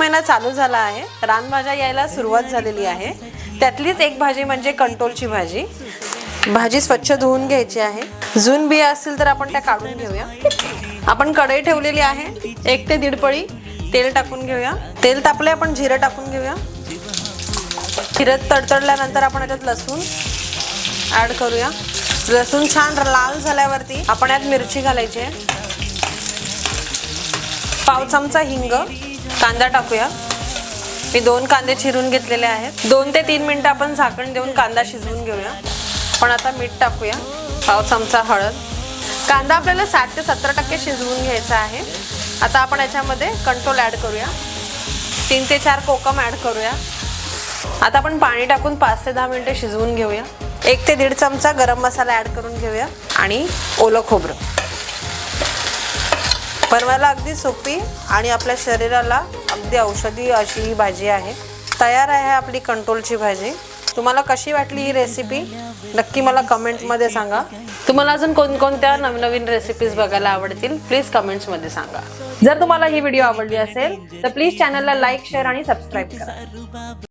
महिना चालू झाला आहे, रानभाज्या यायला सुरुवात झालेली आहे। त्यातलीच एक भाजी म्हणजे कंटोलची भाजी। भाजी स्वच्छ धुवून घ्यायची आहे। जून बिया असतील तर आपण त्या काढून घेऊया। आपण कढई ठेवलेली आहे, 1 ते 1.5 पळी तेल टाकून घेऊया। तेल तापले आपण जिरं टाकून घेऊया। जिरं तडतडल्यानंतर आपण याच्यात लसूण ऍड करूया। लसूण छान लाल झाल्यावरती आपण यात मिरची घालायची आहे। पाव चमचा हिंग, कांदा टाकूया। मी 2 कांदे चिरून घेतलेले आहेत। 2 ते 3 मिनिटं आपण झाकण देऊन कांदा शिजवून घेऊया। पण आता मीठ टाकूया, पाव चमचा हळद। कांदा आपल्याला 60 ते 70% शिजवून घ्यायचा आहे। आता आपण याच्यामध्ये कंटोल ऍड करूया। 3 ते 4 कोकम ऍड करूया। आता आपण पाणी टाकून 5 ते 10 मिनिटे शिजवून घेऊया। 1 ते 1.5 चमचा गरम मसाला ऍड करून घेऊया आणि ओलं खोबरं। बनवायला अगदी सोपी आणि आपल्या शरीराला अगदी औषधी अशी ही भाजी आहे। तयार आहे आपली कंटोलची भाजी। तुम्हाला कशी वाटली ही रेसिपी नक्की मला कमेंटमध्ये सांगा। तुम्हाला अजून कोणकोणत्या नवनवीन रेसिपीज बघायला आवडतील प्लीज कमेंट्समध्ये सांगा। जर तुम्हाला ही व्हिडिओ आवडली असेल तर प्लीज चॅनलला लाईक, शेअर आणि सबस्क्राईब करा।